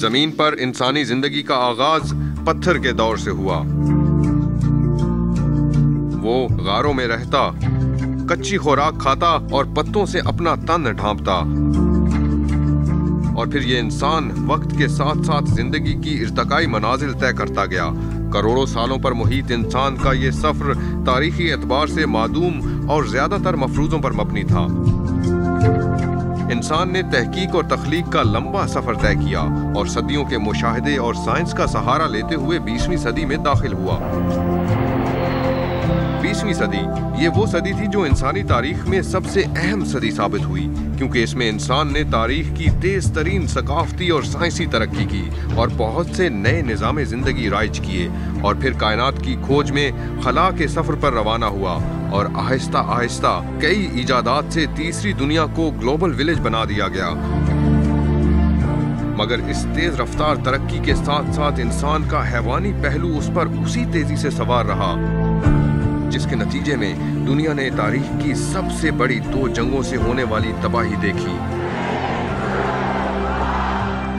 जमीन पर इंसानी जिंदगी का आगाज पत्थर के दौर से हुआ। वो गारों में रहता, कच्ची खुराक खाता और पत्तों से अपना तन ढांपता। और फिर ये इंसान वक्त के साथ साथ जिंदगी की इर्तकाई मनाजिल तय करता गया। करोड़ों सालों पर मुहित इंसान का ये सफर तारीखी एतबार से मादूम और ज्यादातर मफरूजों पर मबनी था। इंसान ने तहकीक और तख्लीक का लंबा सफर तय किया और सदियों के मुशाहिदे और साइंस का सहारा लेते हुए 20वीं सदी में दाखिल हुआ। 20वीं सदी ये वो सदी थी जो इंसानी तारीख में सबसे अहम सदी साबित हुई, क्योंकि इसमें इंसान ने तारीख की तेज तरीन सकाफती और साइंसी तरक्की की और बहुत से नए निज़ाम जिंदगी राइज किए, और फिर कायनात की खोज में खला के सफर पर रवाना हुआ और आहिस्ता आहिस्ता कई इजादात से तीसरी दुनिया को ग्लोबल विलेज बना दिया गया। मगर इस तेज रफ्तार तरक्की के साथ साथ इंसान का हैवानी पहलू उस पर उसी तेजी से सवार रहा, जिसके नतीजे में दुनिया ने तारीख की सबसे बड़ी 2 जंगों से होने वाली तबाही देखी।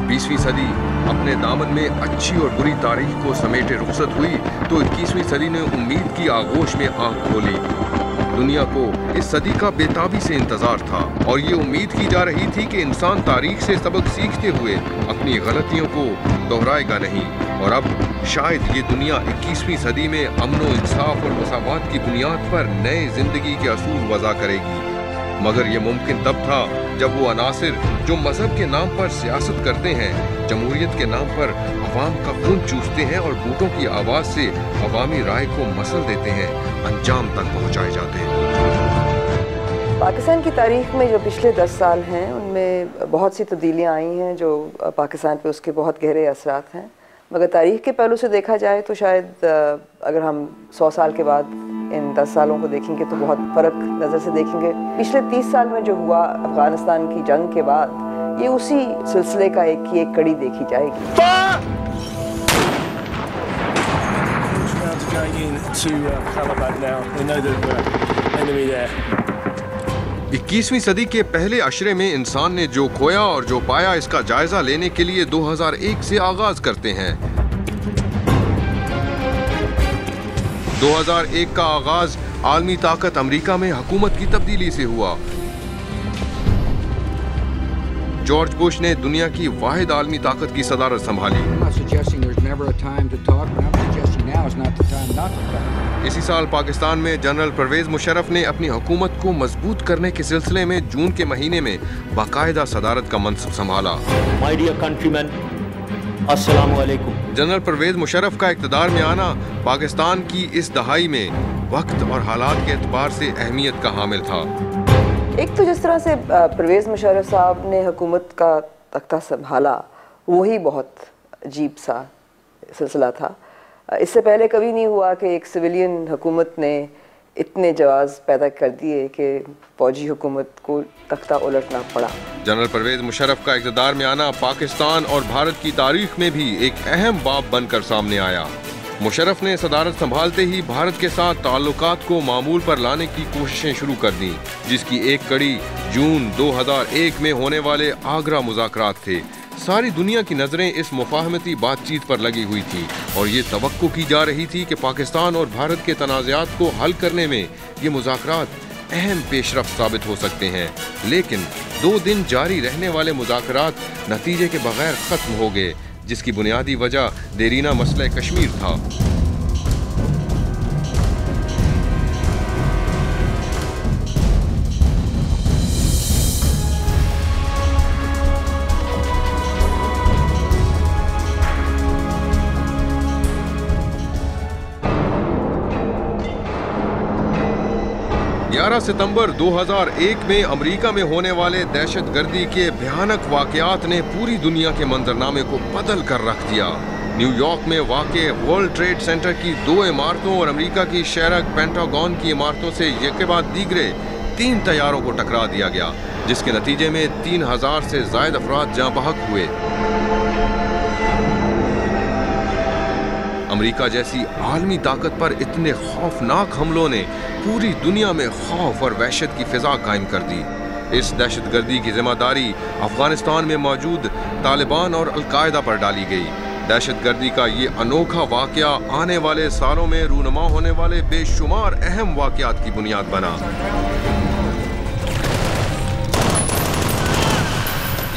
20वीं सदी अपने दामन में अच्छी और बुरी तारीख को समेटे रुखसत हुई तो 21वीं सदी ने उम्मीद की आगोश में आंख खोली। दुनिया को इस सदी का बेताबी से इंतजार था और ये उम्मीद की जा रही थी कि इंसान तारीख से सबक सीखते हुए अपनी गलतियों को दोहराएगा नहीं, और अब शायद ये दुनिया 21वीं सदी में अमन व इंसाफ और मसावात की बुनियाद पर नए जिंदगी के असूल वज़ा करेगी। मगर ये मुमकिन तब था जब वो अनासिर जो मजहब के नाम पर सियासत करते हैं, जमहूरियत के नाम पर अवाम का खून चूसते हैं और बूटों की आवाज से अवामी राय को मसल देते हैं, अंजाम तक पहुंचाए जाते हैं। पाकिस्तान की तारीख में जो पिछले 10 साल हैं उनमें बहुत सी तब्दीलियाँ आई हैं जो पाकिस्तान पे उसके बहुत गहरे असरात हैं। मगर तारीख के पहलू से देखा जाए तो शायद अगर हम 100 साल के बाद इन 10 सालों को देखेंगे तो बहुत फ़र्क नज़र से देखेंगे। पिछले 30 साल में जो हुआ अफगानिस्तान की जंग के बाद, ये उसी सिलसिले का एक कड़ी देखी जाएगी। 21वीं सदी के पहले अशरे में इंसान ने जो खोया और जो पाया, इसका जायजा लेने के लिए 2001 से आगाज करते हैं। 2001 का आगाज आलमी ताकत अमेरिका में हुकूमत की तब्दीली से हुआ। जॉर्ज बुश ने दुनिया की वाहिद आलमी ताकत की सदारत संभाली। इसी साल पाकिस्तान में जनरल परवेज मुशर्रफ ने अपनी हुकूमत को मजबूत करने के सिलसिले में जून के महीने में बाकायदा सदारत का मनसब संभाला। माय डियर कंट्रीमैन, अस्सलाम वालेकुम। जनरल परवेज मुशर्रफ का इक़्तिदार में आना पाकिस्तान की इस दहाई में वक्त और हालात के एतबार से अहमियत का हामिल था। एक तो जिस तरह से परवेज मुशर्रफ साहब ने हुकूमत का तख्ता संभाला, वही बहुत अजीब सा सिलसिला था। इससे पहले कभी नहीं हुआ कि एक सिविलियन हुकूमत ने इतने जवाब पैदा कर दिए कि फौजी हुकूमत को तख्ता उलटना पड़ा। जनरल परवेज मुशर्रफ का इक़्तिदार में आना पाकिस्तान और भारत की तारीख में भी एक अहम बाब बनकर सामने आया। मुशर्रफ ने सदारत संभालते ही भारत के साथ ताल्लुकात को मामूल पर लाने की कोशिशें शुरू कर दी, जिसकी एक कड़ी जून 2001 में होने वाले आगरा मुज़ाकरात थे। सारी दुनिया की नजरें इस मुफाहमती बातचीत पर लगी हुई थी और ये तवक्को की जा रही थी कि पाकिस्तान और भारत के तनाज़ात को हल करने में ये मुज़ाकरात अहम पेशरफ्त साबित हो सकते हैं। लेकिन 2 दिन जारी रहने वाले मुज़ाकरात नतीजे के बगैर ख़त्म हो गए, जिसकी बुनियादी वजह देरीना मसला कश्मीर था। 11 सितंबर 2001 में अमेरिका में होने वाले दहशतगर्दी के भयानक वाकयात ने पूरी दुनिया के मंजरनामे को बदल कर रख दिया। न्यूयॉर्क में वाक़े वर्ल्ड ट्रेड सेंटर की 2 इमारतों और अमेरिका की शहर पेंटागन की इमारतों से एक के बाद दीगरे 3 तैयारों को टकरा दिया गया, जिसके नतीजे में 3000 से ज़ायद अफराद जाँ बहक हुए। अमेरिका जैसी आलमी ताकत पर इतने खौफनाक हमलों ने पूरी दुनिया में खौफ और वहशत की फिजा कायम कर दी। इस दहशतगर्दी की जिम्मेदारी अफगानिस्तान में मौजूद तालिबान और अलकायदा पर डाली गई। दहशतगर्दी का ये अनोखा वाकया आने वाले सालों में रूनुमा होने वाले बेशुमार अहम वाकयात की बुनियाद बना।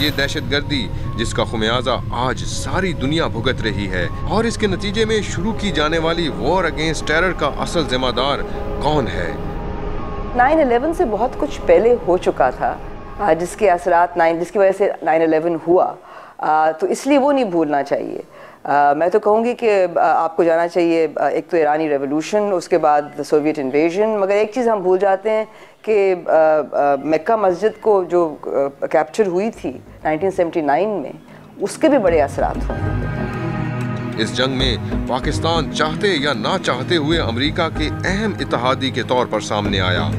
ये दहशतगर्दी जिसका खुमियाजा आज सारी दुनिया भुगत रही है, और इसके नतीजे में शुरू की जाने वाली वॉर अगेंस्ट टेरर का असल जिम्मेदार कौन है? 9/11 से बहुत कुछ पहले हो चुका था, जिसके असरात जिसकी वजह से 9/11 हुआ, तो इसलिए वो नहीं भूलना चाहिए। मैं तो कहूँगी कि आपको जाना चाहिए, एक तो ईरानी रेवोल्यूशन, उसके बाद सोवियत इन्वेजन, मगर एक चीज़ हम भूल जाते हैं कि मक्का मस्जिद को जो कैप्चर हुई थी 1979 में, उसके भी बड़े असरात हुए। इस जंग में पाकिस्तान चाहते या ना चाहते हुए अमेरिका के अहम इत्तेहादी के तौर पर सामने आया।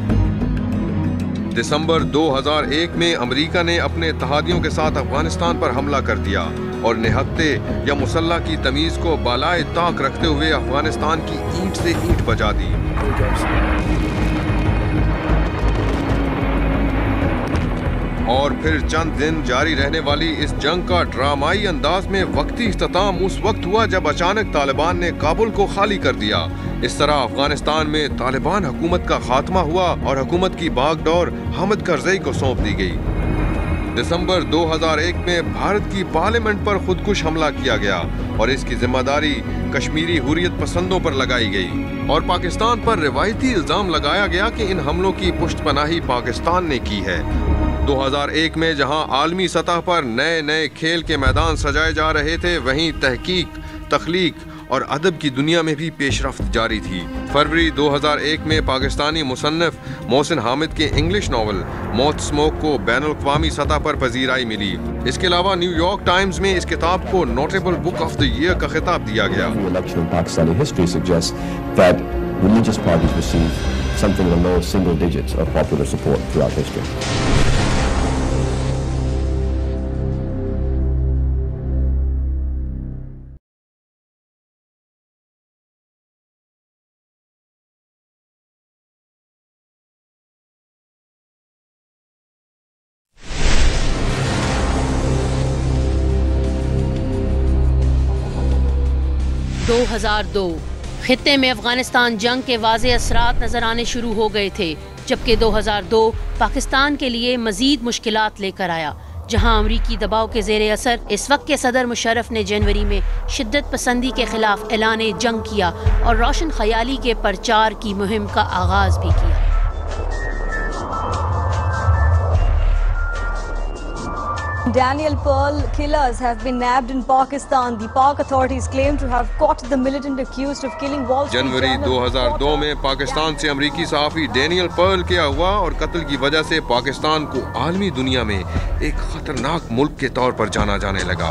दिसंबर 2001 में अमेरिका ने अपने इत्तेहादियों के साथ अफगानिस्तान पर हमला कर दिया और निहत्ते या मुसल्ला की तमीज को बालाए ताक रखते हुए अफगानिस्तान की ईंट से ईंट बजा दी। और फिर चंद दिन जारी रहने वाली इस जंग का ड्रामाई अंदाज में वक्ती इख्तिताम उस वक्त हुआ जब अचानक तालिबान ने काबुल को खाली कर दिया। इस तरह अफगानिस्तान में तालिबान हुकूमत का खात्मा हुआ और हुकूमत की बागडोर हामिद करज़ई को सौंप दी गई। दिसंबर 2001 में भारत की पार्लियामेंट पर खुदकुश हमला किया गया और इसकी जिम्मेदारी कश्मीरी हुर्रियत पसंदों पर लगाई गई और पाकिस्तान पर रिवायती इल्जाम लगाया गया कि इन हमलों की पुष्टपनाही पाकिस्तान ने की है। 2001 में जहां आलमी सतह पर नए नए खेल के मैदान सजाए जा रहे थे, वहीं तहकीक, तख्लीक और अदब की दुनिया में भी पेशरफ्त जारी थी। फरवरी 2001 में पाकिस्तानी मुसन्निफ मोहसिन हामिद के इंग्लिश नावल मौत स्मोक को बैनुल-अक़वामी सतह पर पजीराई मिली। इसके अलावा न्यूयॉर्क टाइम्स में इस किताब को notable book of the year का खिताब दिया गया। something in the low single digits of popular support throughout history. खित्ते में अफगानिस्तान जंग के वाज़े असरात नजर आने शुरू हो गए थे, जबकि 2002 पाकिस्तान के लिए मजीद मुश्किलात लेकर आया, जहां अमरीकी दबाव के ज़ेरे असर इस वक्त के सदर मुशर्रफ ने जनवरी में शिद्दत पसंदी के खिलाफ ऐलान जंग किया और रोशन ख्याली के प्रचार की मुहिम का आगाज भी किया। Daniel Pearl killers have been nabbed in Pakistan. The Pak authorities claim to have caught the militant accused of killing Wall Street जनवरी 2002 में पाकिस्तान से अमरीकी सहाफ़ी डैनियल पर्ल के अगवा और कत्ल की वजह से पाकिस्तान को आलमी दुनिया में एक खतरनाक मुल्क के तौर पर जाना जाने लगा।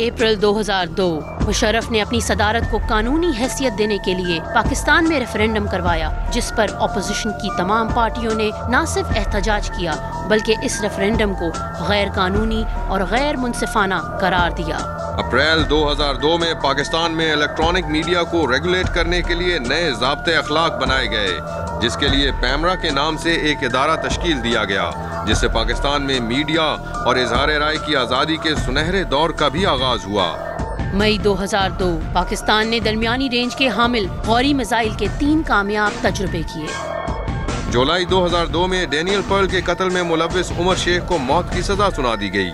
अप्रैल 2002 मुशर्रफ ने अपनी सदारत को कानूनी हैसियत देने के लिए पाकिस्तान में रेफरेंडम करवाया, जिस पर अपोजिशन की तमाम पार्टियों ने न सिर्फ एहतजाज किया बल्कि इस रेफरेंडम को गैर कानूनी और गैर मुनसिफाना करार दिया। अप्रैल 2002 में पाकिस्तान में इलेक्ट्रॉनिक मीडिया को रेगुलेट करने के लिए नए ज़ाब्ते अखलाक बनाए गए, जिसके लिए पैमरा के नाम से एक इदारा तश्कील दिया गया, जिससे पाकिस्तान में मीडिया और इजहार राय की आज़ादी के सुनहरे दौर का भी आगाज हुआ। मई 2002 पाकिस्तान ने दरमियानी रेंज के हामिल गौरी मिसाइल के 3 कामयाब तजुर्बे किए। जुलाई 2002 में डैनियल पर्ल के कत्ल में मुलव्विस उमर शेख को मौत की सजा सुना दी गई।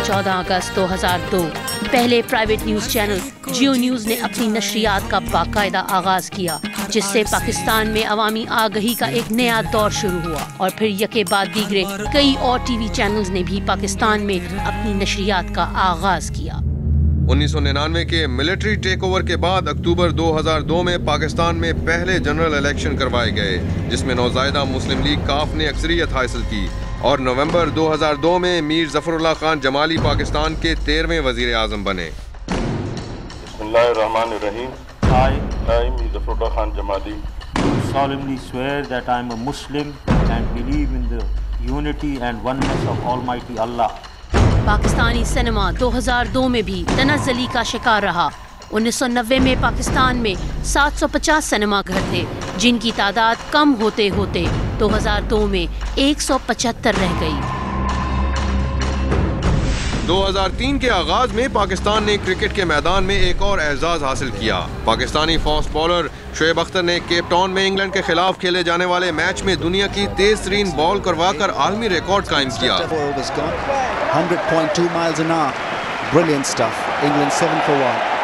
14 अगस्त 2002 पहले प्राइवेट न्यूज चैनल जियो न्यूज ने अपनी नशरियात का बाकायदा आगाज किया, जिससे पाकिस्तान में अवामी आगही का एक नया दौर शुरू हुआ और फिर यके बाद दीगरे कई और टीवी चैनल्स ने भी पाकिस्तान में अपनी नशरियात का आगाज किया। 1999 के मिलिट्री टेक ओवर के बाद अक्टूबर 2002 में पाकिस्तान में पहले जनरल इलेक्शन करवाए गए, जिसमें नौज़ायदा मुस्लिम लीग काफ ने अक्सरियत हासिल की और नवंबर 2002 में मीर ज़फ़रुल्लाह खान जमाली पाकिस्तान के 13वें वज़ीर आज़म बने। बिस्मिल्लाहिर्रहमानिर्रहीम। I, Mir Zafrullah Khan Jamali, solemnly swear that I am a Muslim and believe in the unity and oneness of Almighty Allah. Pakistani cinema 2002 में भी तनज़्ज़ुली का शिकार रहा 1990 में पाकिस्तान में 750 सिनेमा घर थे, जिनकी तादाद कम होते होते 2002 में 175 रह गई। 2003 के आगाज में पाकिस्तान ने क्रिकेट के मैदान में एक और एजाज हासिल किया। पाकिस्तानी फास्ट बॉलर शोएब अख्तर ने केप टाउन में इंग्लैंड के खिलाफ खेले जाने वाले मैच में दुनिया की तेज तरीन बॉल करवाकर आलमी रिकॉर्ड कायम किया। 100.2 miles an hour. Brilliant stuff. England 7 for 1.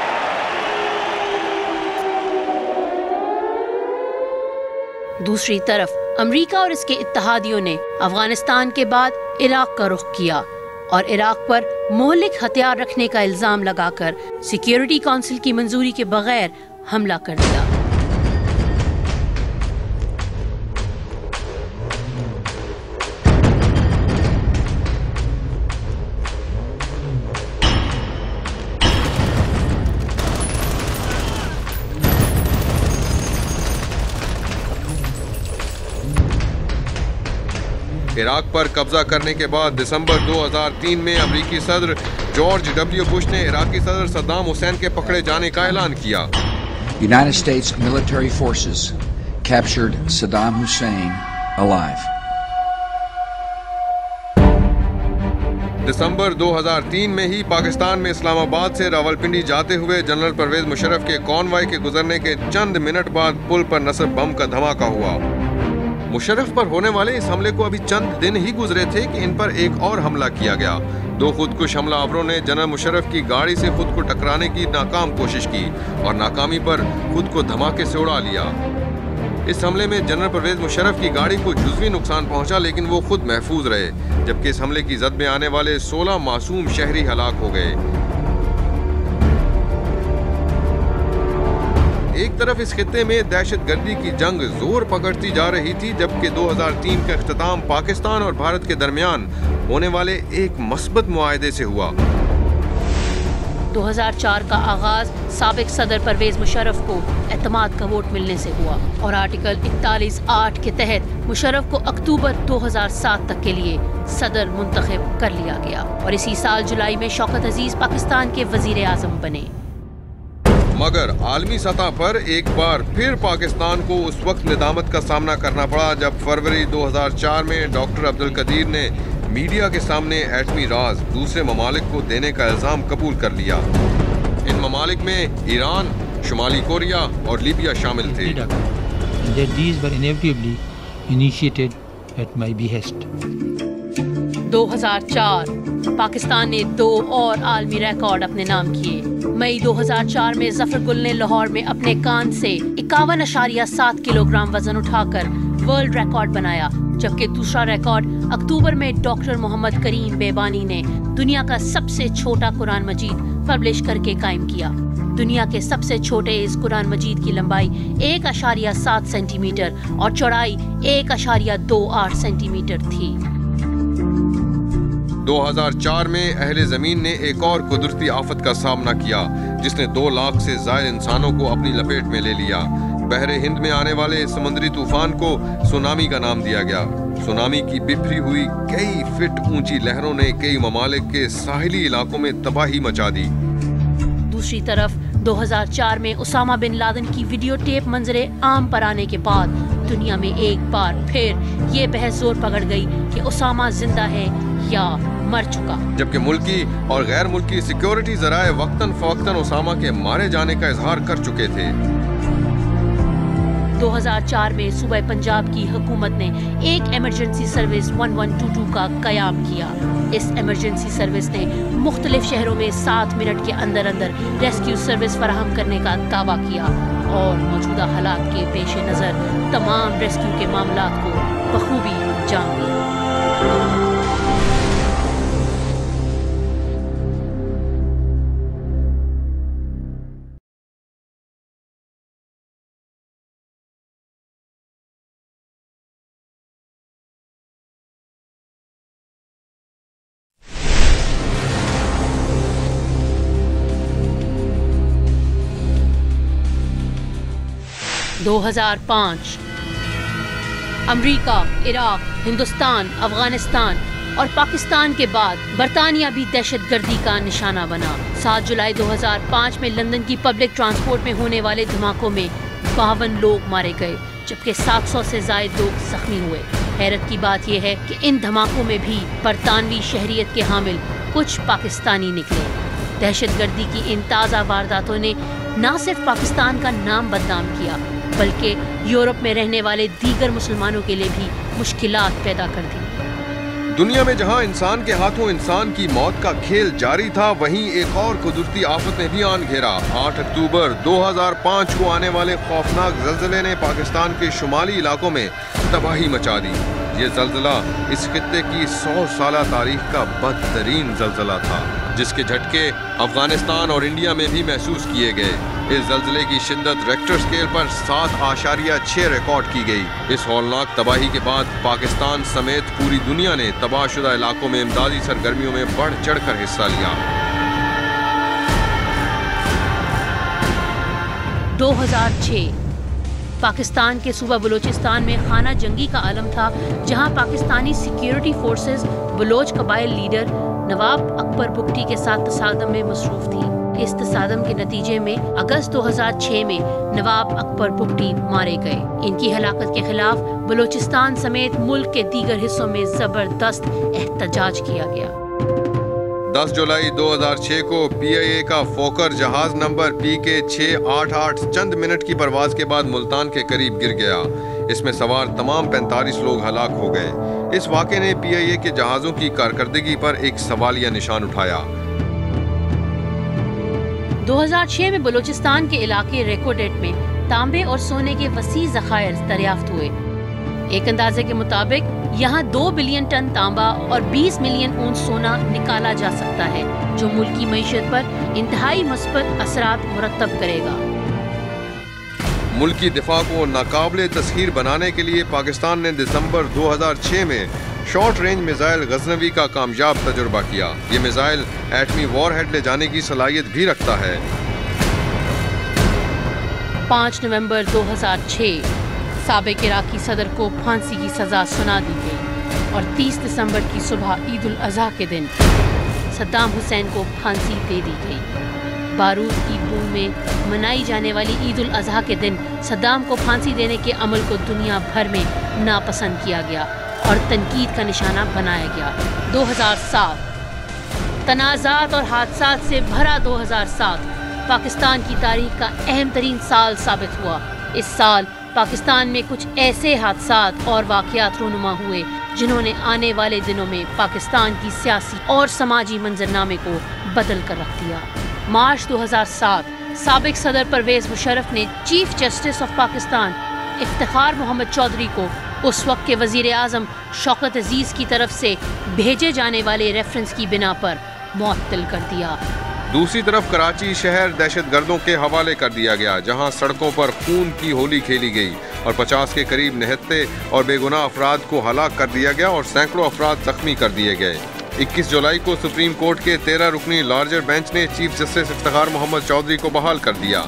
दूसरी तरफ अमेरिका और इसके इत्तहादियों ने अफगानिस्तान के बाद इराक का रुख किया और इराक पर मोहलिक हथियार रखने का इल्जाम लगाकर सिक्योरिटी काउंसिल की मंजूरी के बगैर हमला कर दिया। इराक पर कब्जा करने के बाद दिसंबर 2003 में अमेरिकी सदर जॉर्ज डब्ल्यू बुश ने इराकी सदर सद्दाम हुसैन के पकड़े जाने का ऐलान किया। United States military forces captured Saddam Hussein alive. दिसंबर 2003 में ही पाकिस्तान में इस्लामाबाद से रावलपिंडी जाते हुए जनरल परवेज मुशर्रफ के कॉनवॉय के गुजरने के चंद मिनट बाद पुल पर नस्ब बम का धमाका हुआ। मुशर्रफ पर होने वाले इस हमले को अभी चंद दिन ही गुजरे थे कि इन पर एक और हमला किया गया। दो खुदकुश हमलावरों ने जनरल मुशर्रफ की गाड़ी से खुद को टकराने की नाकाम कोशिश की और नाकामी पर खुद को धमाके से उड़ा लिया। इस हमले में जनरल परवेज मुशर्रफ की गाड़ी को जुज़वी नुकसान पहुंचा, लेकिन वो खुद महफूज रहे, जबकि इस हमले की जद में आने वाले 16 मासूम शहरी हलाक हो गए। एक तरफ इस खित्ते में दहशतगर्दी की जंग जोर पकड़ती जा रही थी, जबकि 2003 का इख्तिताम पाकिस्तान और भारत के दरमियान होने वाले एक मस्बत मुआहदे से हुआ। 2004 का आगाज साबिक सदर परवेज मुशर्रफ को एतमाद का वोट मिलने से हुआ और आर्टिकल 41(8) के तहत मुशर्रफ को अक्टूबर 2007 तक के लिए सदर मुंतखब कर लिया गया और इसी साल जुलाई में शौकत अजीज पाकिस्तान के वजीर आजम बने। मगर आलमी सतह पर एक बार फिर पाकिस्तान को उस वक्त निदामत का सामना करना पड़ा जब फरवरी 2004 में डॉक्टर अब्दुल कदीर ने मीडिया के सामने एटमी राज दूसरे ममालिक को देने का इल्जाम कबूल कर लिया। इन ममालिक में ईरान, शुमाली कोरिया और लीबिया शामिल थे। 2004 पाकिस्तान ने 2 और आलमी रिकॉर्ड अपने नाम किए। मई 2004 में जफर गुल ने लाहौर में अपने कान से 51.7 किलोग्राम वजन उठाकर वर्ल्ड रिकॉर्ड बनाया, जबकि दूसरा रिकॉर्ड अक्टूबर में डॉक्टर मोहम्मद करीम बेबानी ने दुनिया का सबसे छोटा कुरान मजीद पब्लिश करके कायम किया। दुनिया के सबसे छोटे इस कुरान मजीद की लंबाई 1.7 सेंटीमीटर और चौड़ाई 1.28 सेंटीमीटर थी। 2004 में अहले ज़मीन ने एक और कुदरती आफत का सामना किया, जिसने 2 लाख से ज़ायद इंसानों को अपनी लपेट में ले लिया। बहरे हिंद में आने वाले समुद्री तूफान को सुनामी का नाम दिया गया। सुनामी की बिफरी हुई कई फीट ऊंची लहरों ने कई ममालिक के साहिली इलाकों में तबाही मचा दी। दूसरी तरफ 2004 में उसामा बिन लादेन की वीडियो टेप मंजरे आम पर आने के बाद दुनिया में एक बार फिर ये बहस जोर पकड़ गई कि उसामा जिंदा है या मर चुका, जबकि मुल्की और गैर मुल्की सिक्योरिटी जराए वक्तन फवक्तन उसामा के मारे जाने का इजहार कर चुके थे। 2004 में सूबा पंजाब की हुकूमत ने एक इमरजेंसी सर्विस 1122 का कयाम किया। इस इमरजेंसी सर्विस ने मुख्तलिफ शहरों में 7 मिनट के अंदर अंदर रेस्क्यू सर्विस फराहम करने का दावा किया और मौजूदा हालात के पेश नज़र तमाम रेस्क्यू के मामलात को बखूबी अंजाम दिया। 2005 अमेरिका, इराक, हिंदुस्तान, अफगानिस्तान और पाकिस्तान के बाद बरतानिया भी दहशतगर्दी का निशाना बना। 7 जुलाई 2005 में लंदन की पब्लिक ट्रांसपोर्ट में होने वाले धमाकों में 52 लोग मारे गए, जबकि 700 से ज्यादा लोग जख्मी हुए। हैरत की बात यह है कि इन धमाकों में भी बरतानवी शहरियत के हामिल कुछ पाकिस्तानी निकले। दहशतगर्दी की इन ताज़ा वारदातों ने न सिर्फ पाकिस्तान का नाम बदनाम किया, बल्कि यूरोप में रहने वाले दीगर मुसलमानों के लिए भी मुश्किलात पैदा कर दी। दुनिया में जहां इंसान के हाथों इंसान की मौत का खेल जारी था, वहीं एक और कुदरती आफत ने भी आन घेरा। 8 अक्टूबर 2005 को आने वाले खौफनाक ज़लज़ले ने पाकिस्तान के शुमाली इलाकों में तबाही मचा दी। ये ज़लज़ला इस खित्ते की 100 साला तारीख का बदतरीन ज़लज़ला था, जिसके झटके अफगानिस्तान और इंडिया में भी महसूस किए गए। इस ज़लज़ले की शिद्दत रेक्टर स्केल पर 7.6 रिकॉर्ड की गई। इस हौलनाक तबाही के बाद पाकिस्तान समेत पूरी दुनिया ने तबाहशुदा इलाकों में इमदादी सरगर्मियों में बढ़ चढ़कर हिस्सा लिया। 2006 पाकिस्तान के सूबा बलूचिस्तान में खाना जंगी का आलम था, जहां पाकिस्तानी सिक्योरिटी फोर्सेस बलोच कबाइल लीडर नवाब अकबर बुगटी के साथ तसादम में मसरूफ थी। इस तसादम के नतीजे में अगस्त 2006 में नवाब अकबर बुगटी मारे गए। इनकी हलाकत के खिलाफ बलूचिस्तान समेत मुल्क के दीगर हिस्सों में जबरदस्त एहतजाज किया गया। 10 जुलाई 2006 को PIA का फोकर जहाज नंबर PK 688 चंद मिनट की परवाज के बाद मुल्तान के करीब गिर गया। इसमें सवार तमाम 45 लोग हलाक हो गए। इस वाक़े ने PIA के जहाज़ों की कारकर्दगी पर एक सवालिया निशान उठाया। 2006 में बलूचिस्तान के इलाके रेकोडेट में तांबे और सोने के वसी ज़खायर दरियाफ्त हुए। एक अंदाजे के मुताबिक यहाँ 2 बिलियन टन तांबा और 20 मिलियन ऊंट सोना निकाला जा सकता है, जो मुल्क की मईशत पर इंतहाई मुस्बत असरात मुरतब करेगा। मुल्की दिफा को नाकाबिले तस्खीर बनाने के लिए पाकिस्तान ने दिसंबर 2006 में शॉर्ट रेंज मिसाइल गजनवी का कामयाब तजुर्बा किया। ये मिसाइल एटमी वॉरहेड ले जाने की सलाहियत भी रखता है। 5 नवंबर 2006 साबिक इराकी सदर को फांसी की सजा सुना दी गई और 30 दिसंबर की सुबह ईद उल अजहा के दिन सद्दाम हुसैन को फांसी दे दी गई। बारूद की बूंद में मनाई जाने वाली ईद उल अजहा के दिन सद्दाम को फांसी देने के अमल को दुनिया भर में नापसंद किया गया और तनकीद का निशाना बनाया गया। 2007 तनाज़ात और हादसात से भरा 2007 पाकिस्तान की तारीख का अहम तरीन साल साबित हुआ। इस साल पाकिस्तान में कुछ ऐसे हादसात और वाक़यात रूनुमा हुए जिन्होंने आने वाले दिनों में पाकिस्तान की सियासी और समाजी मंजरनामे को बदल कर रख दिया। मार्च 2007 साबिक सदर परवेज मुशर्रफ ने chief justice of Pakistan Iftikhar Mohammad Chaudhry को उस वक्त के वजीर आज़म शौकत अजीज़ की तरफ से भेजे जाने वाले रेफरेंस की बिना पर मुअत्तल कर दिया। दूसरी तरफ कराची शहर दहशतगर्दों के हवाले कर दिया गया, जहां सड़कों पर खून की होली खेली गई और 50 के करीब निहत्ते और बेगुनाह अफराद को हलाक कर दिया गया और सैकड़ों अफराद जख्मी कर दिए गए। 21 जुलाई को सुप्रीम कोर्ट के 13 रुकनी लार्जर बेंच ने चीफ जस्टिस इफ्तिखार मोहम्मद चौधरी को बहाल कर दिया।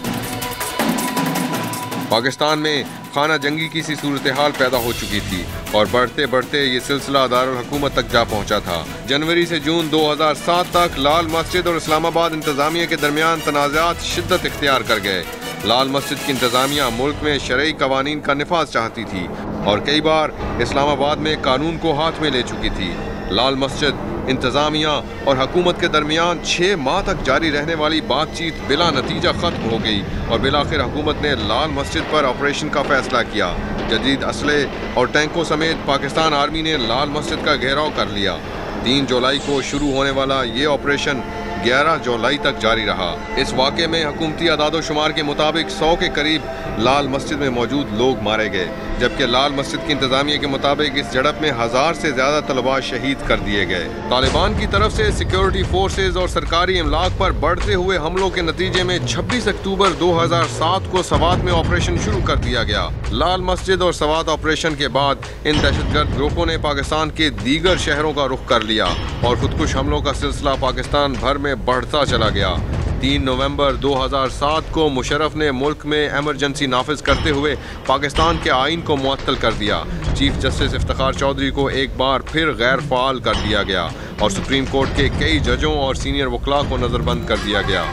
पाकिस्तान में खाना जंगी की सी सूरत हाल पैदा हो चुकी थी और बढ़ते बढ़ते ये सिलसिला दारुल हुकूमत तक जा पहुंचा था। जनवरी से जून 2007 तक लाल मस्जिद और इस्लामाबाद इंतजामिया के दरमियान तनाज़ात शिद्दत इख्तियार कर गए। लाल मस्जिद की इंतजामिया मुल्क में शरई कवानीन का निफाज चाहती थी और कई बार इस्लामाबाद में कानून को हाथ में ले चुकी थी। लाल मस्जिद, इंतजामिया और हुकूमत के दरमियान 6 माह तक जारी रहने वाली बातचीत बिला नतीजा खत्म हो गई और बिलाखिर हुकूमत ने लाल मस्जिद पर ऑपरेशन का फैसला किया। जदीद असले और टैंकों समेत पाकिस्तान आर्मी ने लाल मस्जिद का घेराव कर लिया। 3 जुलाई को शुरू होने वाला ये ऑपरेशन 11 जुलाई तक जारी रहा। इस वाक़े में हुकूमती अदाद-ओ-शुमार के मुताबिक 100 के करीब लाल मस्जिद में मौजूद लोग मारे गए, जबकि लाल मस्जिद की इंतजामिया के मुताबिक इस झड़प में 1000 से ज्यादा तलबा शहीद कर दिए गए। तालिबान की तरफ से सिक्योरिटी फोर्सेज और सरकारी इमलाक पर बढ़ते हुए हमलों के नतीजे में 26 अक्टूबर 2007 को सवात में ऑपरेशन शुरू कर दिया गया। लाल मस्जिद और सवात ऑपरेशन के बाद इन दहशतगर्द ग्रुपों ने पाकिस्तान के दीगर शहरों का रुख कर लिया और खुदकुश हमलों का सिलसिला पाकिस्तान भर में बढ़ता चला गया। 3 नवंबर 2007 को मुशर्रफ ने मुल्क में एमरजेंसी नाफिज करते हुए पाकिस्तान के आइन को मुअत्तल कर दिया। चीफ जस्टिस इफ्तिखार चौधरी को एक बार फिर गैर फाल कर दिया गया और सुप्रीम कोर्ट के कई जजों और सीनियर वकला को नजरबंद कर दिया गया।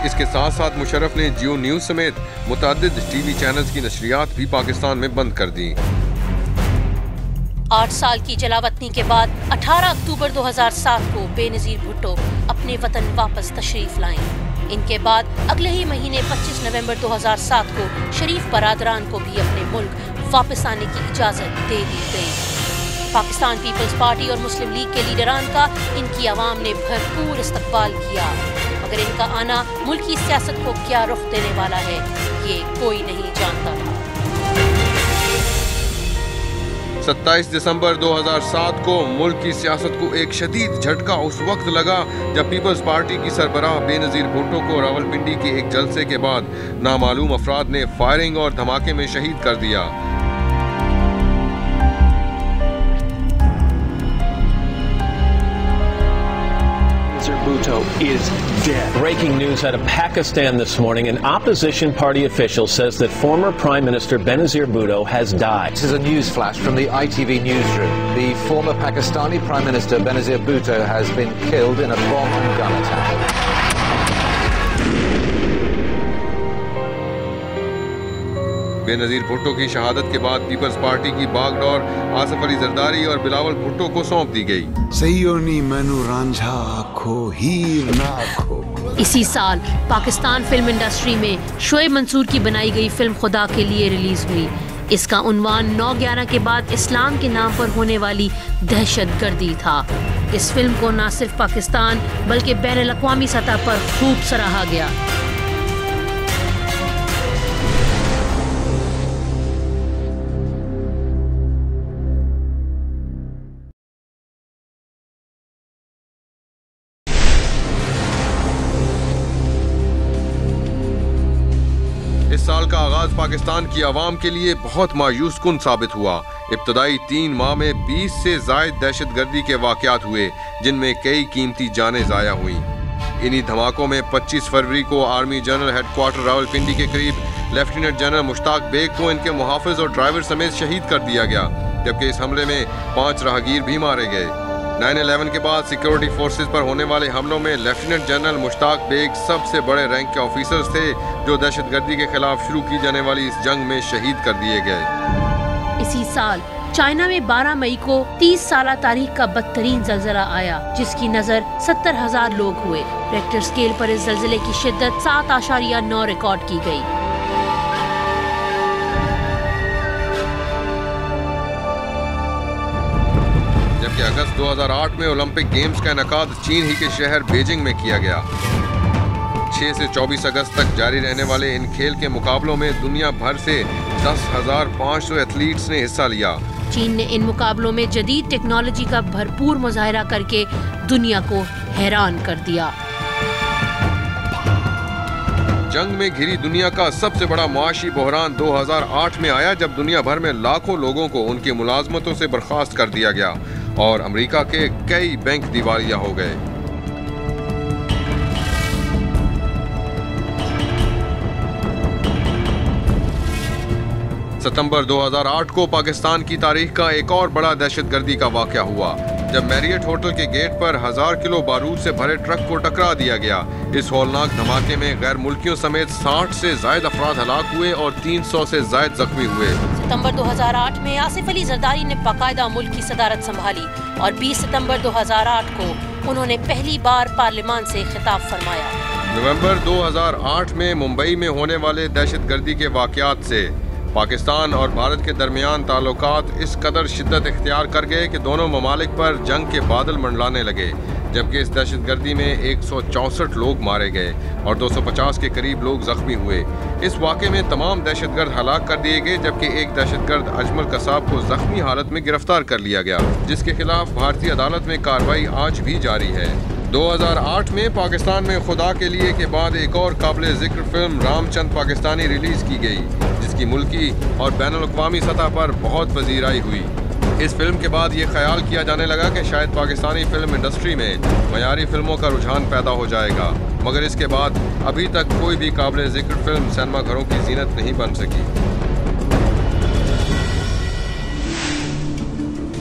इसके साथ साथ मुशर्रफ ने जियो न्यूज समेत मुतअद्दिद टीवी चैनल्स की नशरियात भी पाकिस्तान में बंद कर दी। 8 साल की जलावतनी के बाद 18 अक्टूबर 2007 को बेनज़ीर भुट्टो अपने वतन वापस तशरीफ लाएं। इनके बाद अगले ही महीने 25 नवंबर 2007 को शरीफ बरादरान को भी अपने मुल्क वापस आने की इजाज़त दे दी गई। पाकिस्तान पीपल्स पार्टी और मुस्लिम लीग के लीडरान का इनकी आवाम ने भरपूर इस्तकबाल किया, मगर इनका आना मुल्क की सियासत को क्या रुख देने वाला है, ये कोई नहीं जानता। 27 दिसंबर 2007 को मुल्क की सियासत को एक शदीद झटका उस वक्त लगा जब पीपल्स पार्टी की सरबराह बेनज़ीर भुट्टो को रावलपिंडी के एक जलसे के बाद नामालूम अफराद ने फायरिंग और धमाके में शहीद कर दिया। Bhutto is dead. Breaking news out of Pakistan this morning. An opposition party official says that former Prime Minister Benazir Bhutto has died. This is a news flash from the ITV newsroom. The former Pakistani Prime Minister Benazir Bhutto has been killed in a bomb and gun attack. Benazir Bhutto की शहादत के बाद peoples party की बागडोर आसिफ अली जरदारी और बिलावल भुट्टो को सौंप दी गई। इसी साल पाकिस्तान फिल्म इंडस्ट्री में शोएब मंसूर की बनाई गई फिल्म खुदा के लिए रिलीज हुई। इसका उन्वान 9/11 के बाद इस्लाम के नाम पर होने वाली दहशतगर्दी था। इस फिल्म को न सिर्फ पाकिस्तान बल्कि बैनुल अक़वामी सतह पर खूब सराहा गया। इस साल का आगाज पाकिस्तान की आवाम के लिए बहुत मायूस कुन साबित हुआ। इब्तदाई 3 माह में 20 से ज़ायद दहशतगर्दी के वाक़यात हुए, जिनमें कई कीमती जानें ज़ाया हुई। इन्हीं धमाकों में 25 फरवरी को आर्मी जनरल हेडक्वार्टर रावलपिंडी के करीब लेफ्टिनेंट जनरल मुश्ताक बेग को इनके मुहाफिज और ड्राइवर समेत शहीद कर दिया गया, जबकि इस हमले में 5 राहगीर भी मारे गए। 9/11 के बाद सिक्योरिटी फोर्सेस पर होने वाले हमलों में लेफ्टिनेंट जनरल मुश्ताक बेग सबसे बड़े रैंक के ऑफिसर्स थे, जो दहशतगर्दी के खिलाफ शुरू की जाने वाली इस जंग में शहीद कर दिए गए। इसी साल चाइना में 12 मई को 30 साल तारीख का बदतरीन जलजला आया, जिसकी नजर 70,000 लोग हुए। रेक्टर स्केल पर इस जलजले की शिद्दत 7.9 रिकॉर्ड की गई। जबकि अगस्त 2008 में ओलंपिक गेम्स का इनेकाद चीन ही के शहर बीजिंग में किया गया। 6 से 24 अगस्त तक जारी रहने वाले इन खेल के मुकाबलों में दुनिया भर से 10,500 एथलीट्स ने हिस्सा लिया। चीन ने इन मुकाबलों में जदीद टेक्नोलॉजी का भरपूर मुजाहिरा करके दुनिया को हैरान कर दिया। जंग में घिरी दुनिया का सबसे बड़ा मुआशी बहरान 2008 में आया, जब दुनिया भर में लाखों लोगों को उनकी मुलाजमतों से बर्खास्त कर दिया गया और अमेरिका के कई बैंक दिवालिया हो गए। सितंबर 2008 को पाकिस्तान की तारीख का एक और बड़ा दहशतगर्दी का वाकया हुआ, जब मैरियट होटल के गेट पर 1000 किलो बारूद से भरे ट्रक को टकरा दिया गया। इस हौलनाक धमाके में गैर मुल्कियों समेत 60 से ज्यादा अफराद हलाक हुए और 300 से ज्यादा जख्मी हुए। सितंबर 2008 में आसिफ अली जरदारी ने बाकायदा मुल्क की सदारत संभाली और 20 सितंबर 2008 को उन्होंने पहली बार पार्लियामान से खिताब फरमाया। नवंबर 2008 में मुंबई में होने वाले दहशतगर्दी के वाकयात से पाकिस्तान और भारत के दरमियान ताल्लुकात इस कदर शिद्दत इख्तियार कर गए कि दोनों ममालिक पर जंग के बादल मंडलाने लगे, जबकि इस दहशतगर्दी में 164 लोग मारे गए और 250 के करीब लोग जख्मी हुए। इस वाक़े में तमाम दहशतगर्द हलाक कर दिए गए, जबकि एक दहशतगर्द अजमल कसाब को जख्मी हालत में गिरफ्तार कर लिया गया, जिसके खिलाफ भारतीय अदालत में कार्रवाई आज भी जारी है। 2008 में पाकिस्तान में खुदा के लिए के बाद एक और काबिल जिक्र फिल्म रामचंद पाकिस्तानी रिलीज की गई, जिसकी मुल्की और बैनुल अक़वामी सतह पर बहुत पजीराई हुई। इस फिल्म के बाद ये ख्याल किया जाने लगा कि शायद पाकिस्तानी फिल्म इंडस्ट्री में मयारी फिल्मों का रुझान पैदा हो जाएगा, मगर इसके बाद अभी तक कोई भी काबिल जिक्र फिल्म सिनेमा घरों की जीनत नहीं बन सकी।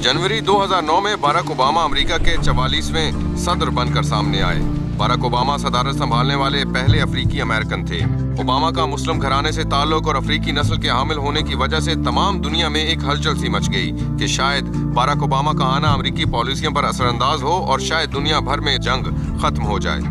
जनवरी 2009 में बाराक ओबामा अमेरिका के 44वें सदर बनकर सामने आए। बाराक ओबामा सदारत संभालने वाले पहले अफ्रीकी अमेरिकन थे। ओबामा का मुस्लिम घराने से ताल्लुक और अफ्रीकी नस्ल के हामिल होने की वजह से तमाम दुनिया में एक हलचल सी मच गई कि शायद बाराक ओबामा का आना अमेरिकी पॉलिसियों पर असरअंदाज हो और शायद दुनिया भर में जंग खत्म हो जाए।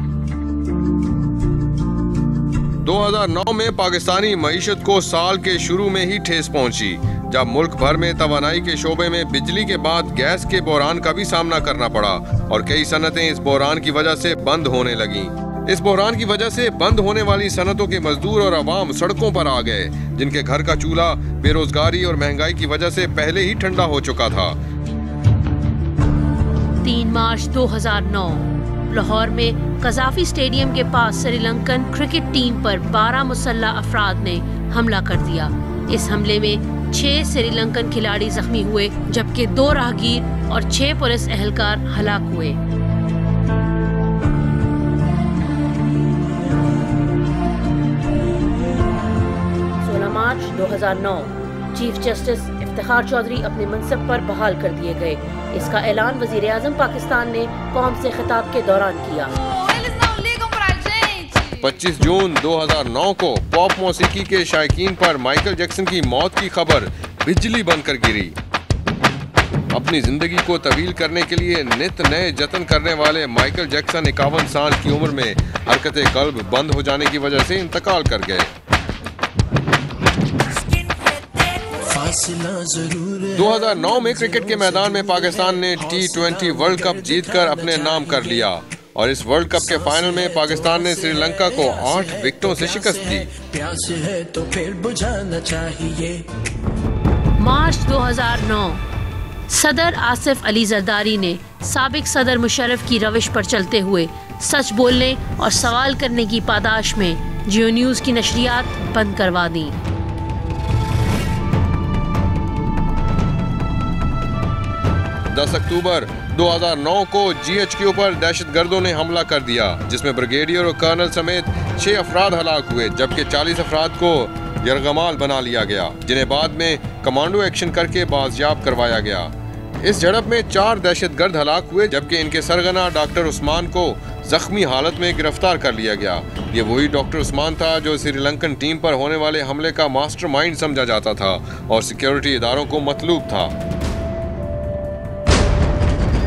2009 में पाकिस्तानी मईशत को साल के शुरू में ही ठेस पहुंची, जब मुल्क भर में तवानाई के शोबे में बिजली के बाद गैस के बहरान का भी सामना करना पड़ा और कई सनतें इस बहरान की वजह से बंद होने लगीं। इस बहरान की वजह से बंद होने वाली सनतों के मजदूर और अवाम सड़कों पर आ गए, जिनके घर का चूल्हा बेरोजगारी और महंगाई की वजह से पहले ही ठंडा हो चुका था। 3 मार्च 2009 लाहौर में कजाफी स्टेडियम के पास श्रीलंकन क्रिकेट टीम पर 12 मुसल्लह अफराद ने हमला कर दिया। इस हमले में 6 श्रीलंकन खिलाड़ी जख्मी हुए, जबकि 2 राहगीर और 6 पुलिस एहलकार हलाक हुए। 16 मार्च 2009 चीफ जस्टिस इफ्तिखार चौधरी अपने मनसब पर बहाल कर दिए गए। इसका ऐलान वजीर आजम पाकिस्तान ने कौम से खिताब के दौरान किया। 25 जून 2009 को पॉप मौसीकी के शायकीन पर माइकल जैक्सन की मौत की खबर बिजली बनकर गिरी। अपनी जिंदगी को तवील करने के लिए नित नए जतन करने वाले माइकल जैक्सन 51 साल की उम्र में हरकत कल्ब बंद हो जाने की वजह से इंतकाल कर गए। 2009 में क्रिकेट के मैदान में पाकिस्तान ने T20 वर्ल्ड कप जीतकर अपने नाम कर लिया और इस वर्ल्ड कप के फाइनल में पाकिस्तान ने श्रीलंका को 8 विकेटों से शिकस्त दी। मार्च 2009 सदर आसिफ अली जरदारी ने साबिक सदर मुशर्रफ की रविश पर चलते हुए सच बोलने और सवाल करने की पादाश में जियो न्यूज की नशरियात बंद करवा दी। 10 अक्टूबर 2009 को GHQ पर दहशतगर्दों ने हमला कर दिया, जिसमें ब्रिगेडियर और कर्नल समेत 6 अफराद हलाक हुए, जबकि 40 अफराद को यरगमाल बना लिया गया, जिन्हें बाद में कमांडो एक्शन करके बाजियाब करवाया गया। इस झड़प में 4 दहशतगर्द हलाक हुए, जबकि इनके सरगना डॉक्टर उस्मान को जख्मी हालत में गिरफ्तार कर लिया गया। ये वही डॉक्टर उस्मान था जो श्रीलंकन टीम पर होने वाले हमले का मास्टरमाइंड समझा जाता था और सिक्योरिटी इदारों को मतलूब था।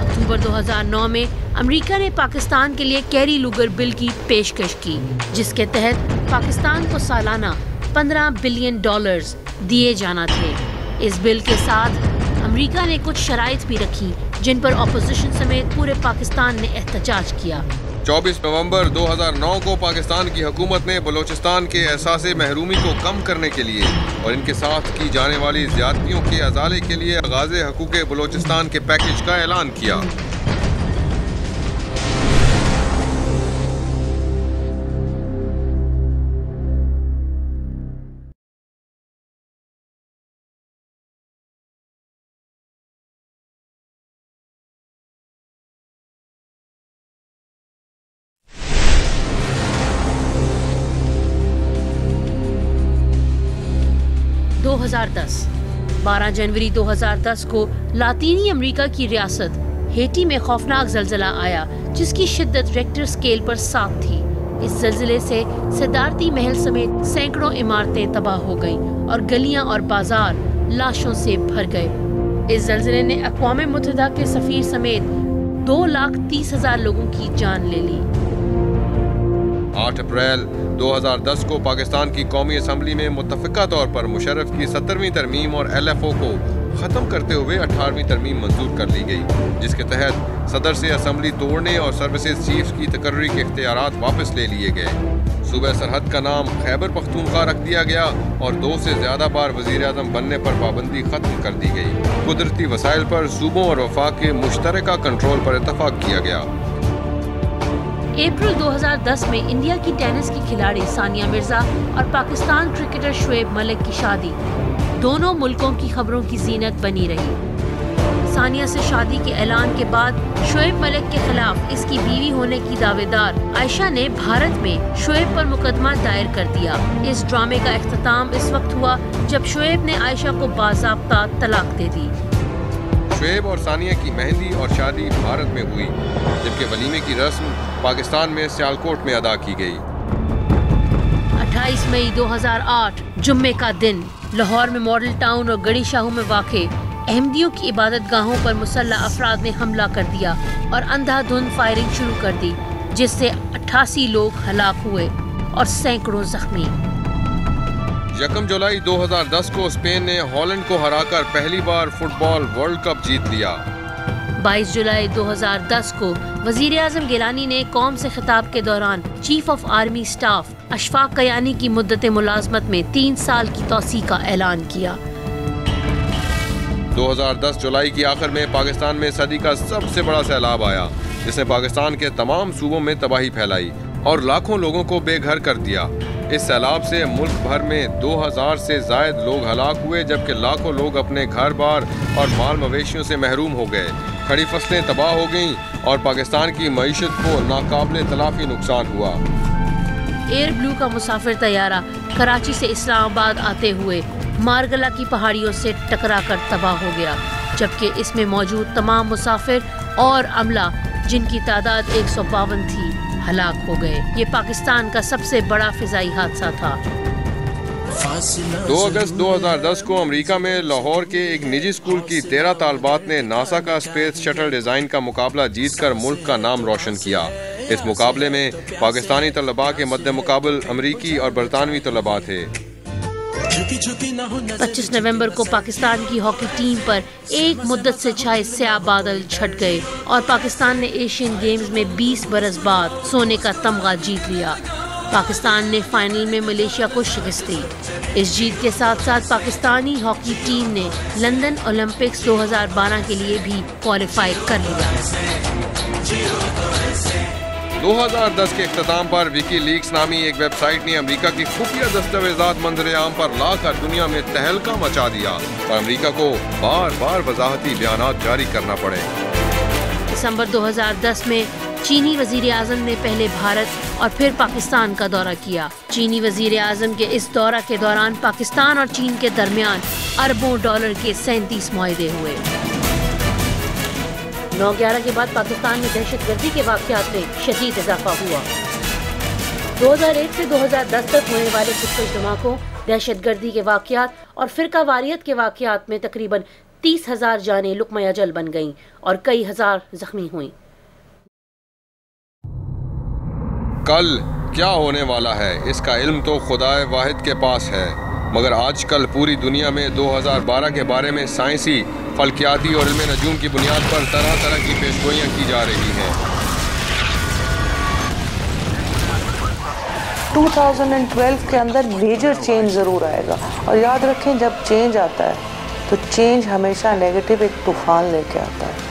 अक्टूबर 2009 में अमेरिका ने पाकिस्तान के लिए कैरी लुगर बिल की पेशकश की, जिसके तहत पाकिस्तान को सालाना $15 बिलियन दिए जाना थे। इस बिल के साथ अमेरिका ने कुछ शराइत भी रखी, जिन पर अपोजिशन समेत पूरे पाकिस्तान ने एहतजाज किया। 24 नवंबर 2009 को पाकिस्तान की हुकूमत ने बलोचिस्तान के एहसास महरूमी को कम करने के लिए और इनके साथ की जाने वाली ज्यादतियों के अजाले के लिए गाज़े हकूक़े बलोचिस्तान के पैकेज का ऐलान किया। (2010) 12 जनवरी 2010 को लातीनी अमेरिका की रियासत हेटी में खौफनाक जलजला आया, जिसकी शिद्दत रेक्टर स्केल पर 7 थी। इस जलजले से सदारती महल समेत सैकड़ों इमारतें तबाह हो गईं और गलियां और बाजार लाशों से भर गए। इस जलजले ने अक़वाम मुत्तहिदा के सफीर समेत 2,30,000 लोगों की जान ले ली। 8 अप्रैल 2010 को पाकिस्तान की कौमी असम्बली में मुत्तफ़िका तौर पर मुशर्रफ की 17वीं तरमीम और LFO को ख़त्म करते हुए 18वीं तरमीम मंजूर कर ली गई, जिसके तहत सदर से असम्बली तोड़ने और सर्विसेज चीफ की तकर्री के इख्तियारात वापस ले लिए गए। सूबे सरहद का नाम खैबर पख्तूनख्वा रख दिया गया और 2 से ज़्यादा बार वज़ीर आज़म बनने पर पाबंदी ख़त्म कर दी गई। कुदरती वसाइल पर सूबों और वफाक के मुश्तरका कंट्रोल पर इत्तफ़ाक़ किया गया। अप्रैल 2010 में इंडिया की टेनिस की खिलाड़ी सानिया मिर्जा और पाकिस्तान क्रिकेटर शुएब मलिक की शादी दोनों मुल्कों की खबरों की जीनत बनी रही। सानिया से शादी के ऐलान के बाद शोएब मलिक के खिलाफ इसकी बीवी होने की दावेदार आयशा ने भारत में शोएब पर मुकदमा दायर कर दिया। इस ड्रामे का इख्तिताम इस वक्त हुआ जब शोएब ने आयशा को बाज़ाब्ता तलाक दे दी। शोएब और सानिया की मेहंदी और शादी भारत में हुई, जबकि वलीमे की रस्म पाकिस्तान में सियालकोट में अदा की गई। 28 मई 2008 जुम्मे का दिन लाहौर में मॉडल टाउन और गड़ी शाहू में वाक़े अहमदियों की इबादत गाहों पर मुसल्लह अफराद ने हमला कर दिया और अंधाधुंध फायरिंग शुरू कर दी, जिससे 88 लोग हलाक हुए और सैकड़ों जख्मी। 1 जुलाई 2010 को स्पेन ने हॉलैंड को हराकर पहली बार फुटबॉल वर्ल्ड कप जीत लिया। 22 जुलाई 2010 को वज़ीर-ए-आज़म गिलानी ने कौम से खिताब के दौरान chief of army staff Ashfaq Kayani की मुद्दत मुलाजमत में 3 साल की तौसी का ऐलान किया। 2010 जुलाई की आखिर में पाकिस्तान में सदी का सबसे बड़ा सैलाब आया, जिसने पाकिस्तान के तमाम सूबों में तबाही फैलाई और लाखों लोगों को बेघर कर दिया। इस सैलाब से मुल्क भर में 2000 से जायद लोग हलाक हुए, जबकि लाखों लोग अपने घर बार और माल मवेशियों से महरूम हो गए। खड़ी फसलें तबाह हो गईं और पाकिस्तान की मईशत को नाकाबिले तलाफी नुकसान हुआ। एयर ब्लू का मुसाफिर तैयारा कराची से इस्लामाबाद आते हुए मारगला की पहाड़ियों से टकराकर तबाह हो गया, जबकि इसमें मौजूद तमाम मुसाफिर और अमला, जिनकी तादाद 152 थी, हलाक हो गए। ये पाकिस्तान का सबसे बड़ा फिजाई हादसा था। 2 अगस्त 2010 को अमेरिका में लाहौर के एक निजी स्कूल की 13 तालबात ने नासा का स्पेस शटल डिजाइन का मुकाबला जीतकर मुल्क का नाम रोशन किया। इस मुकाबले में पाकिस्तानी तलबा के मद्दे मुकाबल अमरीकी और बरतानवी तलबा थे। 25 नवंबर को पाकिस्तान की हॉकी टीम पर एक मुद्दत से छाए स्याह बादल छट गए और पाकिस्तान ने एशियन गेम्स में 20 बरस बाद सोने का तमगा जीत लिया। पाकिस्तान ने फाइनल में मलेशिया को शिकस्त दी। इस जीत के साथ साथ पाकिस्तानी हॉकी टीम ने लंदन ओलंपिक्स 2012 के लिए भी क्वालिफाई कर लिया। 2010 के इख्तिताम पर विकीलीक्स नामी एक वेबसाइट ने अमेरिका की खुफिया दस्तावेजात मंजर-ए-आम पर लाकर दुनिया में तहलका मचा दिया और अमेरिका को बार बार वजाहती बयानात जारी करना पड़े। दिसंबर 2010 में चीनी वज़ीर-ए-आज़म ने पहले भारत और फिर पाकिस्तान का दौरा किया। चीनी वज़ीर-ए-आज़म के इस दौरा के दौरान पाकिस्तान और चीन के दरमियान अरबों डॉलर के 37 मुआहदे हुए। 9/11 के बाद पाकिस्तान में दहशतगर्दी के वाक़यात में शदीद इजाफा हुआ। 2001 से 2010 तक होने वाले खुदकुश धमाकों, दहशतगर्दी के वाक़यात और फिरका वारियत के वाक़यात में तकरीबन 30,000 जानें लुक़मा अजल बन गईं और कई हजार जख्मी हुईं। कल क्या होने वाला है इसका इल्म तो खुदाए वाहिद के पास है, मगर आजकल पूरी दुनिया में 2012 के बारे में साइंसी, फल्कियाती और इल्म नजूम की बुनियाद पर तरह तरह की पेशगोइयाँ की जा रही हैं। 2012 के अंदर मेजर चेंज ज़रूर आएगा और याद रखें, जब चेंज आता है तो चेंज हमेशा नेगेटिव एक तूफान लेके आता है।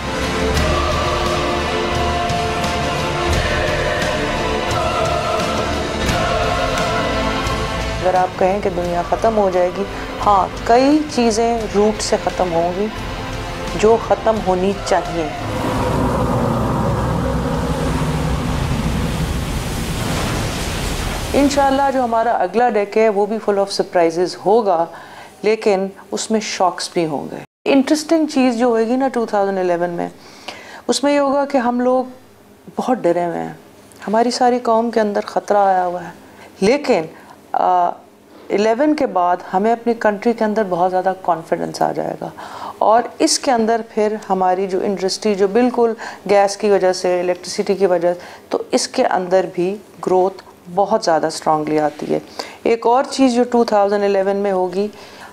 अगर आप कहें कि दुनिया ख़त्म हो जाएगी, हाँ, कई चीज़ें रूट से ख़त्म होंगी जो ख़त्म होनी चाहिए। इंशाल्लाह जो हमारा अगला डेकेड है वो भी फुल ऑफ सरप्राइजेस होगा, लेकिन उसमें शॉक्स भी होंगे। इंटरेस्टिंग चीज़ जो होगी ना 2011 में, उसमें ये होगा कि हम लोग बहुत डरे हुए हैं, हमारी सारी कौम के अंदर ख़तरा आया हुआ है, लेकिन 11 के बाद हमें अपनी कंट्री के अंदर बहुत ज़्यादा कॉन्फिडेंस आ जाएगा और इसके अंदर फिर हमारी जो इंडस्ट्री जो बिल्कुल गैस की वजह से, इलेक्ट्रिसिटी की वजह से, तो इसके अंदर भी ग्रोथ बहुत ज़्यादा स्ट्रांगली आती है। एक और चीज़ जो 2011 में होगी,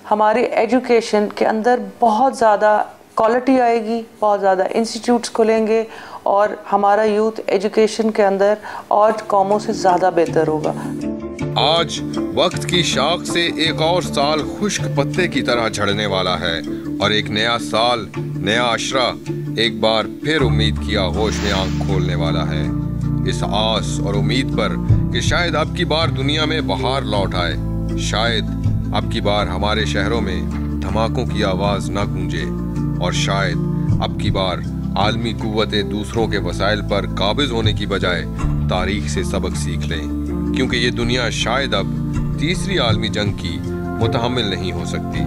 हमारे एजुकेशन के अंदर बहुत ज़्यादा क्वालिटी आएगी, बहुत ज़्यादा इंस्टीट्यूट्स खुलेंगे और हमारा यूथ एजुकेशन के अंदर और कौमों से ज़्यादा बेहतर होगा। आज वक्त की शाख से एक और साल खुश्क पत्ते की तरह झड़ने वाला है और एक नया साल, नया अशरा एक बार फिर उम्मीद की आगोश में आंख खोलने वाला है। इस आस और उम्मीद पर कि शायद अब की बार दुनिया में बहार लौट आए, शायद अब की बार हमारे शहरों में धमाकों की आवाज न गूंजे और शायद अब की बार आलमी कुव्वतें दूसरों के वसाइल पर काबिज होने की बजाय तारीख से सबक सीख लें, क्योंकि ये दुनिया शायद अब तीसरी आलमी जंग की मुतहम्मिल नहीं हो सकती।